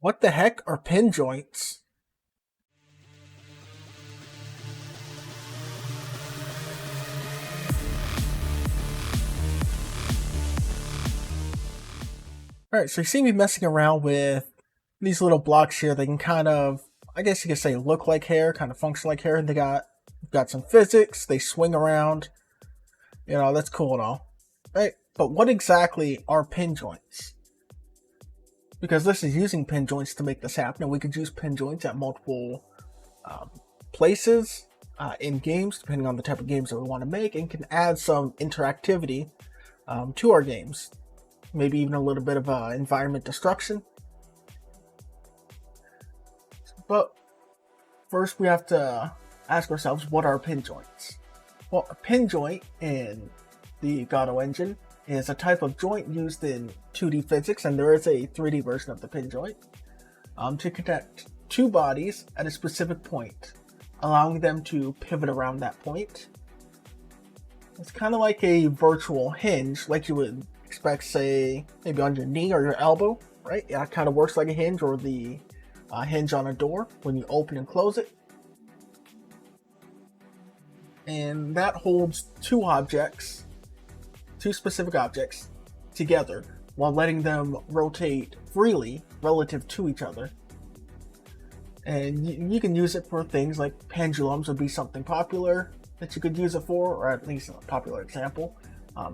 What the heck are pin joints? Alright, so you see me messing around with these little blocks here. They can kind of, I guess you could say, look like hair, kind of function like hair. And they got some physics, they swing around. That's cool and all. Right? But what exactly are pin joints? Because this is using pin joints to make this happen, and we could use pin joints at multiple places in games, depending on the type of games that we want to make, and can add some interactivity to our games. Maybe even a little bit of environment destruction. But first we have to ask ourselves, what are pin joints? Well, a pin joint in the Godot engine is a type of joint used in 2D physics, and there is a 3D version of the pin joint, to connect two bodies at a specific point, allowing them to pivot around that point. It's kind of like a virtual hinge, like you would expect, say, maybe on your knee or your elbow, right? Yeah, it kind of works like a hinge, or the hinge on a door when you open and close it. And that holds two specific objects together while letting them rotate freely relative to each other. And you can use it for things like pendulums would be something popular that you could use it for, or at least a popular example.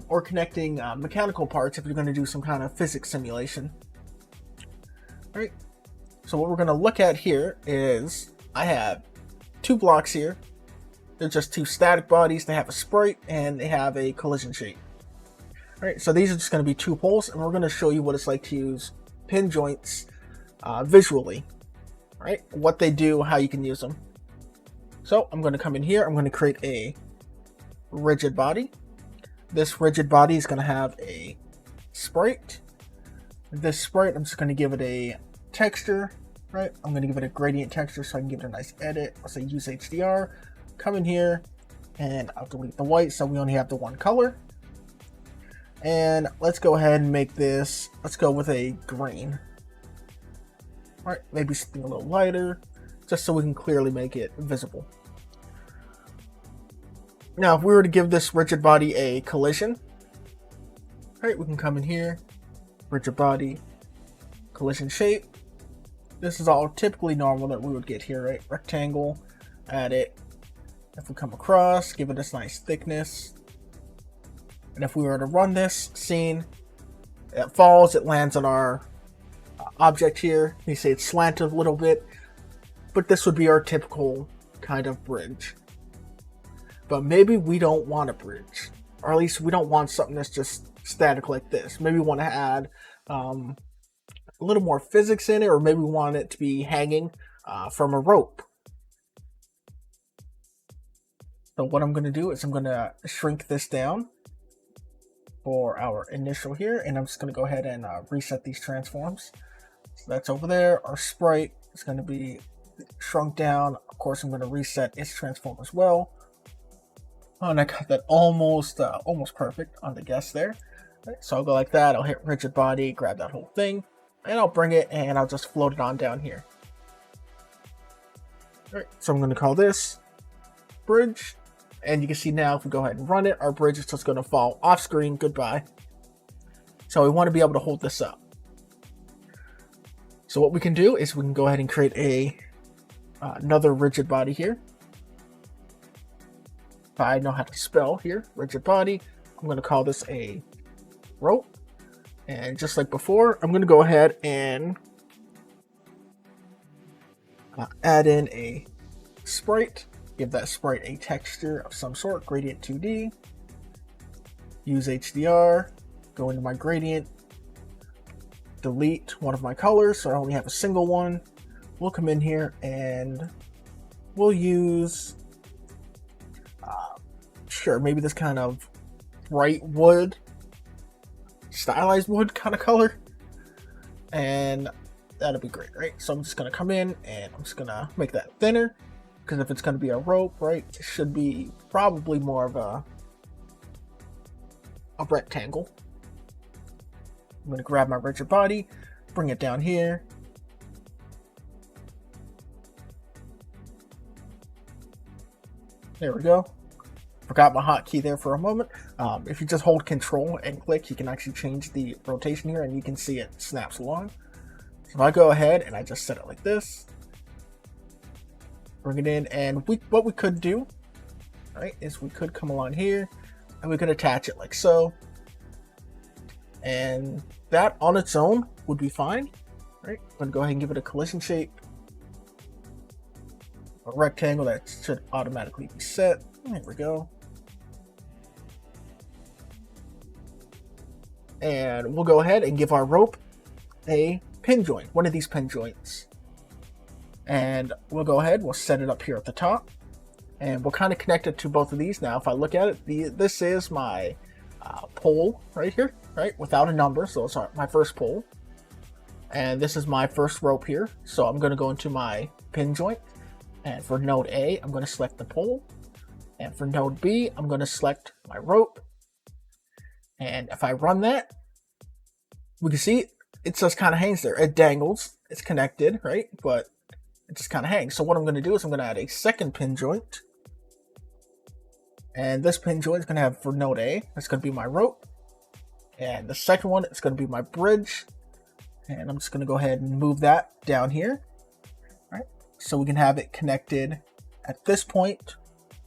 Or connecting mechanical parts if you're going to do some kind of physics simulation. All right, so what we're going to look at here is I have two blocks here. They're just two static bodies. They have a sprite and they have a collision shape. All right, so these are just going to be two poles, and we're going to show you what it's like to use pin joints visually. All right, what they do, how you can use them. So I'm going to come in here. I'm going to create a rigid body. This rigid body is going to have a sprite. This sprite, I'm just going to give it a texture, right? I'm going to give it a gradient texture so I can give it a nice edit. I'll say use HDR. Come in here, and I'll delete the white so we only have the one color. And let's go ahead and make this, let's go with a green. All right, maybe something a little lighter, just so we can clearly make it visible. Now, if we were to give this rigid body a collision, right, we can come in here, rigid body, collision shape. This is all typically normal that we would get here, right? Rectangle, add it. If we come across, give it this nice thickness. And if we were to run this scene, it falls, it lands on our object here. You see it's slanted a little bit, but this would be our typical kind of bridge. But maybe we don't want a bridge, or at least we don't want something that's just static like this. Maybe we want to add a little more physics in it, or maybe we want it to be hanging from a rope. So what I'm going to do is I'm going to shrink this down for our initial here, and I'm just going to go ahead and reset these transforms. So that's over there. Our sprite is going to be shrunk down. Of course, I'm going to reset its transform as well. Oh, and I got that almost perfect on the guess there. Right, so I'll go like that. I'll hit rigid body, grab that whole thing, and I'll bring it and I'll just float it on down here. All right, so I'm going to call this bridge. And you can see now, if we go ahead and run it, our bridge is just going to fall off screen. Goodbye. So we want to be able to hold this up. So what we can do is we can go ahead and create another rigid body here. If I know how to spell here, rigid body, I'm going to call this a rope. And just like before, I'm going to go ahead and add in a sprite. Give that sprite a texture of some sort, gradient 2D. Use HDR, go into my gradient, delete one of my colors so I only have a single one. We'll come in here and we'll use, sure, maybe this kind of bright wood, stylized wood kind of color. And that'll be great, right? So I'm just going to come in and I'm just going to make that thinner. Because if it's going to be a rope, right, it should be probably more of a rectangle. I'm going to grab my rigid body, bring it down here, There we go. Forgot my hotkey there for a moment. If you just hold Control and click, you can actually change the rotation here, and you can see it snaps along. So if I go ahead and I just set it like this, bring it in, and what we could do, right, is we could come along here, and we could attach it like so, and that on its own would be fine. Right, I'm gonna go ahead and give it a collision shape, a rectangle that should automatically be set. There we go. And we'll go ahead and give our rope a pin joint, one of these pin joints. And we'll go ahead, we'll set it up here at the top, and we'll kind of connect it to both of these. Now, if I look at it, this is my pole right here, right, without a number, so it's my first pole. And this is my first rope here, so I'm going to go into my pin joint, and for node A, I'm going to select the pole, and for node B, I'm going to select my rope. And if I run that, we can see it just kind of hangs there. It dangles, it's connected, right, but it just kind of hangs. So what I'm going to do is I'm going to add a second pin joint, and this pin joint is going to have, for node A, it's going to be my rope, and the second one is going to be my bridge. And I'm just going to go ahead and move that down here, right? So we can have it connected at this point.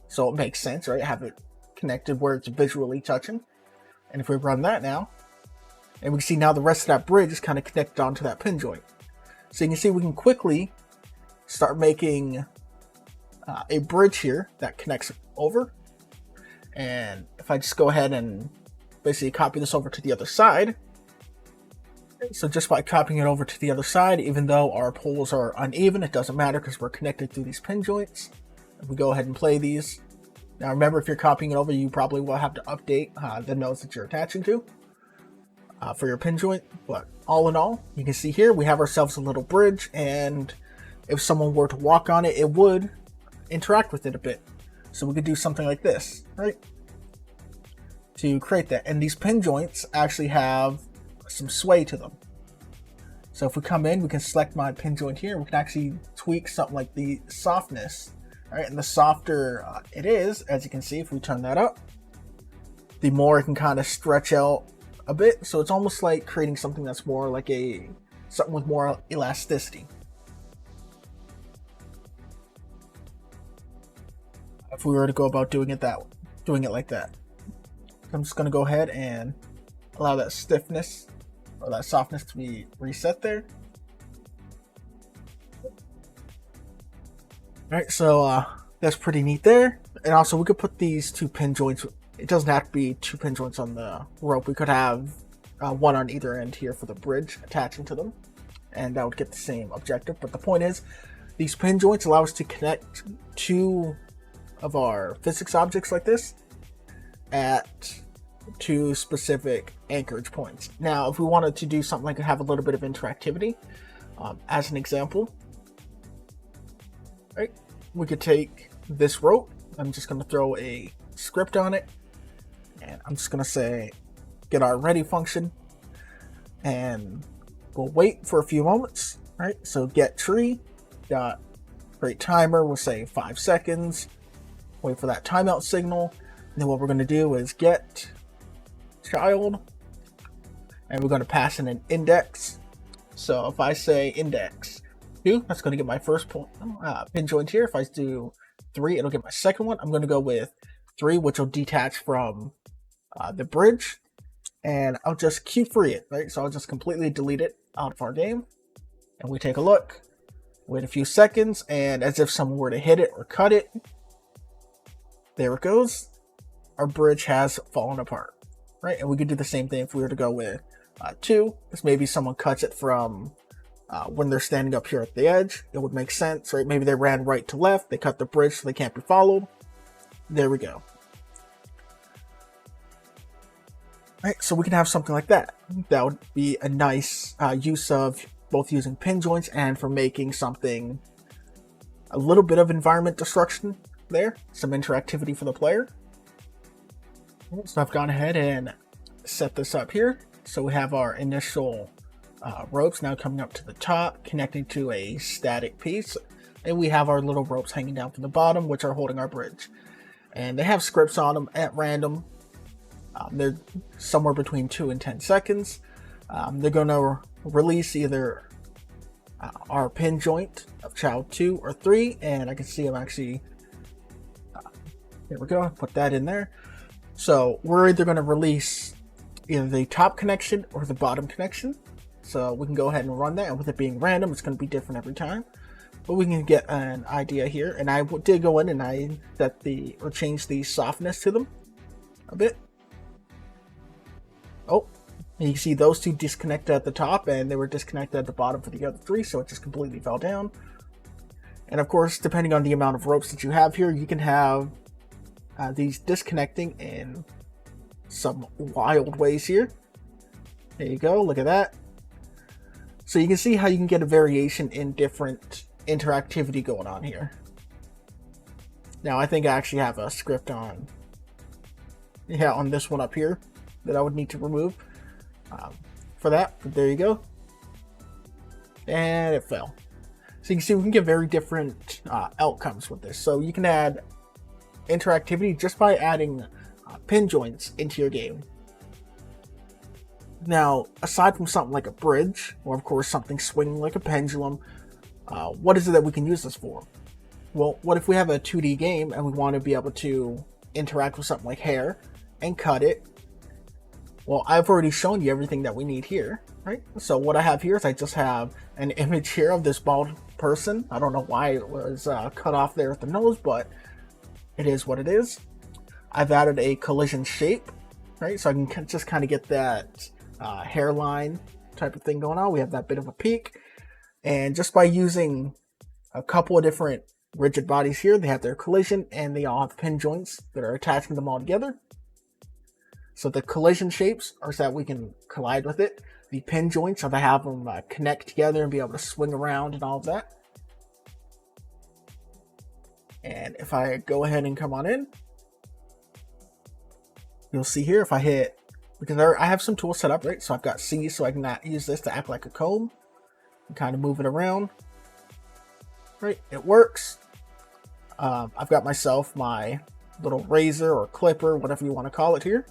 So it makes sense, right? Have it connected where it's visually touching. And if we run that now, and we can see now the rest of that bridge is kind of connected onto that pin joint. So you can see we can quickly start making a bridge here that connects over. And if I just go ahead and basically copy this over to the other side, so just by copying it over to the other side, even though our poles are uneven, it doesn't matter because we're connected through these pin joints. If we go ahead and play these. Now remember, if you're copying it over, you probably will have to update the nodes that you're attaching to for your pin joint. But all in all, you can see here we have ourselves a little bridge, and if someone were to walk on it, it would interact with it a bit. So we could do something like this, right? To create that. And these pin joints actually have some sway to them. So if we come in, we can select my pin joint here. We can actually tweak something like the softness, right? And the softer it is, as you can see, if we turn that up, the more it can kind of stretch out a bit. So it's almost like creating something that's more like something with more elasticity. If we were to go about doing it like that, I'm just going to go ahead and allow that stiffness or that softness to be reset there. All right, so that's pretty neat there. And also we could put these two pin joints. It doesn't have to be two pin joints on the rope. We could have one on either end here for the bridge attaching to them, and that would get the same objective. But the point is, these pin joints allow us to connect two of our physics objects like this at two specific anchorage points. Now, if we wanted to do something like have a little bit of interactivity, as an example, right, we could take this rope. I'm just going to throw a script on it, and I'm just going to say get our ready function, and we'll wait for a few moments, right? So get tree dot create timer, we'll say 5 seconds, wait for that timeout signal, and then what we're going to do is get child, and we're going to pass in an index. So if I say index 2, that's going to get my first pin joint here. If I do 3, it'll get my second one. I'm going to go with 3, which will detach from the bridge, and I'll just queue free it, right? So I'll just completely delete it out of our game, and we take a look, wait a few seconds, and as if someone were to hit it or cut it, there it goes. Our bridge has fallen apart, right? And we could do the same thing if we were to go with 2, because maybe someone cuts it from when they're standing up here at the edge. It would make sense, right? Maybe they ran right to left, they cut the bridge so they can't be followed. There we go. Right, so we can have something like that. That would be a nice use of both using pin joints and for making something, a little bit of environment destruction there, some interactivity for the player. So I've gone ahead and set this up here. So we have our initial ropes now coming up to the top, connecting to a static piece, and we have our little ropes hanging down from the bottom, which are holding our bridge. and they have scripts on them at random. They're somewhere between 2 and 10 seconds. They're going to release either our pin joint of child 2 or 3, and I can see them actually. There we go, put that in there. So we're either going to release either the top connection or the bottom connection. So we can go ahead and run that, and with it being random, it's going to be different every time. But we can get an idea here, and I did go in and I set change the softness to them a bit. Oh, and you can see those two disconnected at the top, and they were disconnected at the bottom for the other 3, so it just completely fell down. And of course, depending on the amount of ropes that you have here, you can have these disconnecting in some wild ways here. There you go, look at that. So you can see how you can get a variation in different interactivity going on here. Now I think I actually have a script on this one up here that I would need to remove for that, but there you go. And it fell. So you can see we can get very different outcomes with this. So you can add interactivity just by adding pin joints into your game. Now, aside from something like a bridge, or of course something swinging like a pendulum, what is it that we can use this for? Well, what if we have a 2D game and we want to be able to interact with something like hair and cut it? Well, I've already shown you everything that we need here, right? So what I have here is I just have an image here of this bald person. I don't know why it was cut off there at the nose, but it is what it is. I've added a collision shape, right? So I can just kind of get that hairline type of thing going on. We have that bit of a peak, and just by using a couple of different rigid bodies here, they have their collision and they all have pin joints that are attaching them all together. So the collision shapes are so that we can collide with it. The pin joints are to have them connect together and be able to swing around and all of that. And if I go ahead and come on in, you'll see here if I hit, because I have some tools set up, right? So I've got C, so I can use this to act like a comb and kind of move it around. Right, it works. I've got myself my little razor or clipper, whatever you want to call it here.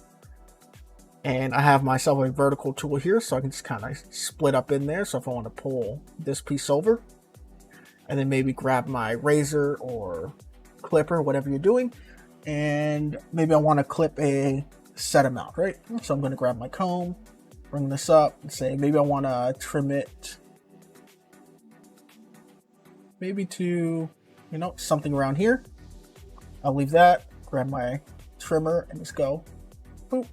And I have myself a vertical tool here, so I can just kind of split up in there. So if I want to pull this piece over, and then maybe grab my razor or clipper, whatever you're doing, and maybe I want to clip a set amount, right? So I'm going to grab my comb, bring this up, and say maybe I want to trim it maybe to, something around here. I'll leave that, grab my trimmer, and just go, boop,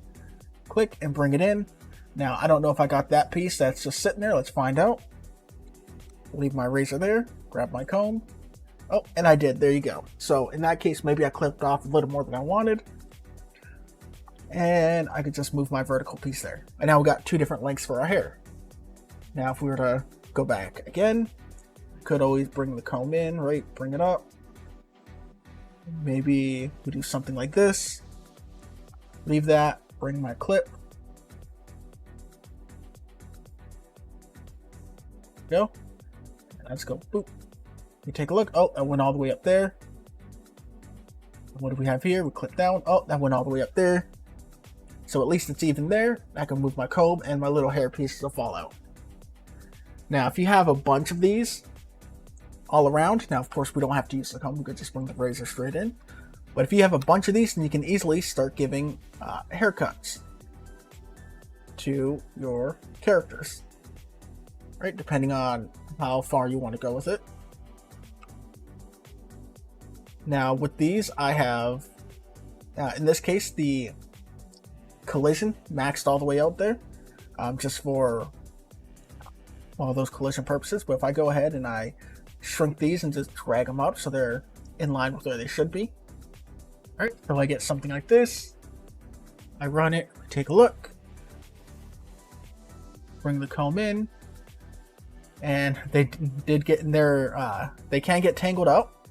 click, and bring it in. Now, I don't know if I got that piece that's just sitting there. Let's find out. Leave my razor there, grab my comb. Oh, and I did. There you go. So in that case, maybe I clipped off a little more than I wanted. And I could just move my vertical piece there. And now we got 2 different lengths for our hair. Now, if we were to go back again, could always bring the comb in, right? Bring it up. Maybe we do something like this. Leave that, bring my clip. Go. And let's go, boop. We take a look. Oh, that went all the way up there. What do we have here? We click down. Oh, that went all the way up there. So at least it's even there. I can move my comb and my little hair pieces will fall out. Now, if you have a bunch of these all around, now of course we don't have to use the comb, we could just bring the razor straight in. But if you have a bunch of these, then you can easily start giving haircuts to your characters, right? Depending on how far you want to go with it. Now with these, I have, in this case, the collision maxed all the way out there, just for all those collision purposes. But if I go ahead and I shrink these and just drag them up so they're in line with where they should be. All right, so I get something like this. I run it, take a look, bring the comb in, and they did get in there. They can get tangled up.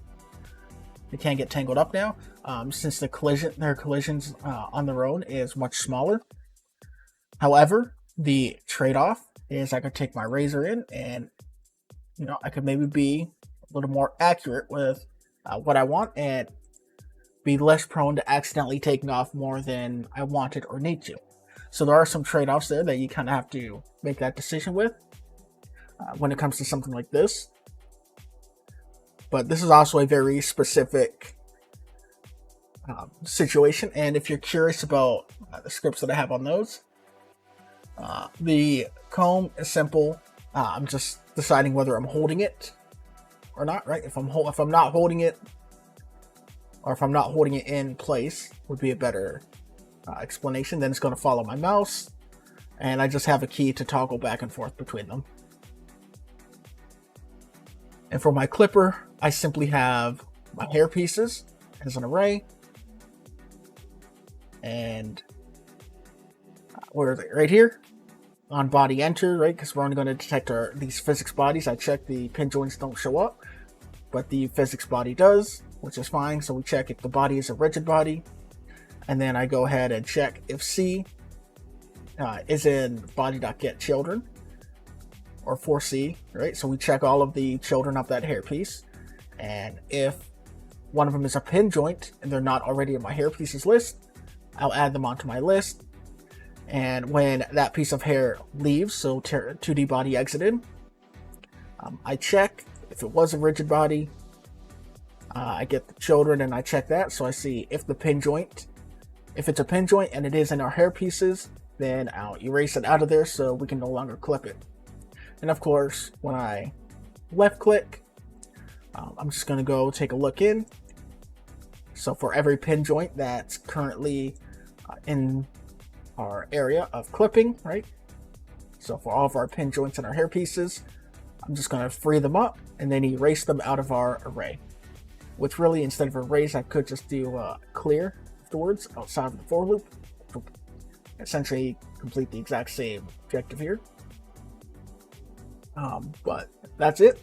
They can get tangled up now, since their collisions on their own is much smaller. However, the trade-off is I could take my razor in and, I could maybe be a little more accurate with what I want and be less prone to accidentally taking off more than I wanted or need to. So there are some trade-offs there that you kind of have to make that decision with when it comes to something like this. But this is also a very specific situation, and if you're curious about the scripts that I have on those, the comb is simple. I'm just deciding whether I'm holding it or not, right? If I'm not holding it, or if I'm not holding it in place, would be a better explanation. Then it's going to follow my mouse, and I just have a key to toggle back and forth between them. And for my clipper, I simply have my hair pieces as an array, and where are they? Right here on body enter, right? Because we're only going to detect these physics bodies. I check the pin joints don't show up, but the physics body does, which is fine. So we check if the body is a rigid body, and then I go ahead and check if C is in body.getChildren or for C, right? So we check all of the children of that hair piece, and if one of them is a pin joint and they're not already in my hair pieces list, I'll add them onto my list. And when that piece of hair leaves, so 2D body exited, I check if it was a rigid body. I get the children and I check that, so I see if the pin joint, if it's a pin joint and it is in our hair pieces, then I'll erase it out of there so we can no longer clip it. And of course, when I left click, I'm just going to go take a look in. So for every pin joint that's currently in our area of clipping, right? So for all of our pin joints and our hair pieces, I'm just going to free them up and then erase them out of our array. Which really, instead of erase, I could just do clear afterwards outside of the for loop to essentially complete the exact same objective here. But that's it.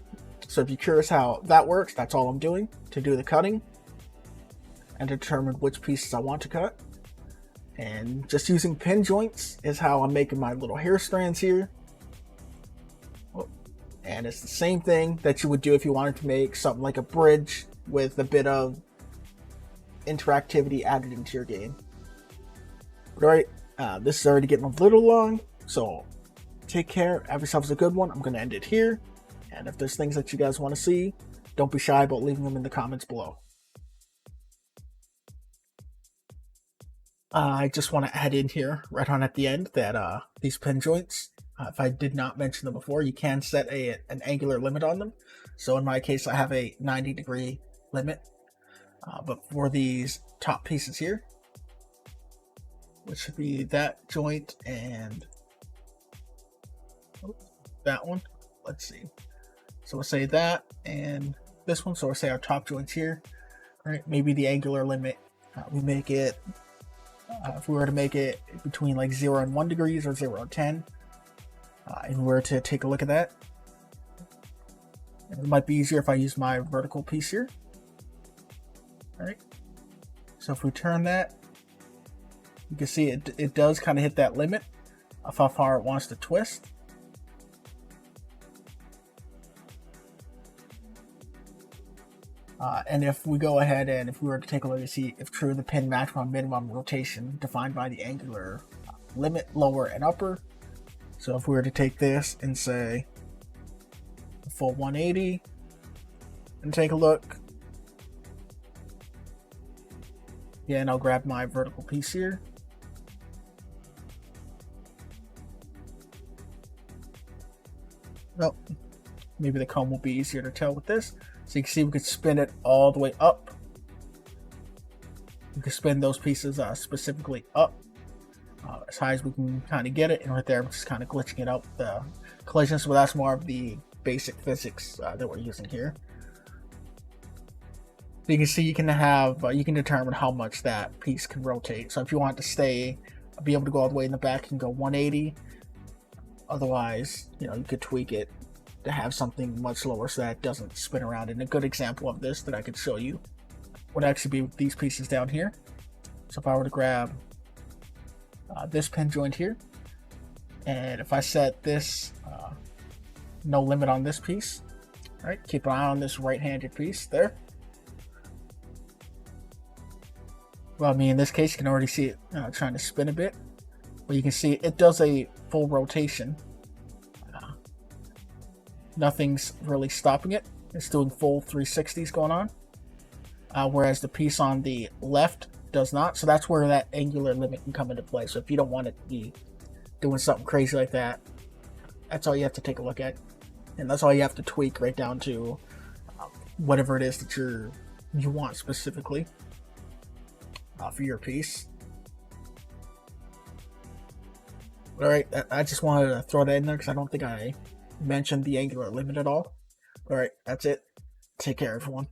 So if you're curious how that works, that's all I'm doing to do the cutting and determine which pieces I want to cut. And just using pin joints is how I'm making my little hair strands here. And it's the same thing that you would do if you wanted to make something like a bridge with a bit of interactivity added into your game. All right, this is already getting a little long, so take care. Have yourselves a good one. I'm going to end it here. And if there's things that you guys want to see, don't be shy about leaving them in the comments below. I just want to add in here, right on at the end, that these pin joints, if I did not mention them before, you can set an angular limit on them. So in my case, I have a 90-degree limit. But for these top pieces here, which should be that joint and that one, let's see. So we'll say that and this one. So we'll say our top joints here, right? Maybe the angular limit, we make it, if we were to make it between like 0 and 1 degrees or 0 and 10, and we were to take a look at that, it might be easier if I use my vertical piece here. All right. So if we turn that, you can see it does kind of hit that limit of how far it wants to twist. And if we go ahead and if we were to take a look and see if true the pin maximum minimum rotation defined by the angular limit lower and upper. So if we were to take this and say a full 180 and take a look. Yeah, and I'll grab my vertical piece here. Well, maybe the comb will be easier to tell with this. So you can see we could spin it all the way up. We can spin those pieces specifically up as high as we can kind of get it. And right there, I'm just kind of glitching it out the collisions. So that's more of the basic physics that we're using here. So you can see you can have, you can determine how much that piece can rotate. So if you want to be able to go all the way in the back, you can go 180. Otherwise, you could tweak it to have something much lower so that it doesn't spin around. And a good example of this that I could show you would actually be with these pieces down here. So if I were to grab this pin joint here, and if I set this no limit on this piece, right? Keep an eye on this right-handed piece there. Well, I mean, in this case, you can already see it trying to spin a bit. But you can see it does a full rotation. Nothing's really stopping it. It's doing full 360s going on. Whereas the piece on the left does not. So that's where that angular limit can come into play. So if you don't want it to be doing something crazy like that, that's all you have to take a look at. And that's all you have to tweak right down to whatever it is that you want specifically for your piece. Alright, I just wanted to throw that in there because I don't think I mentioned the angular limit at all. Alright, that's it. Take care, everyone.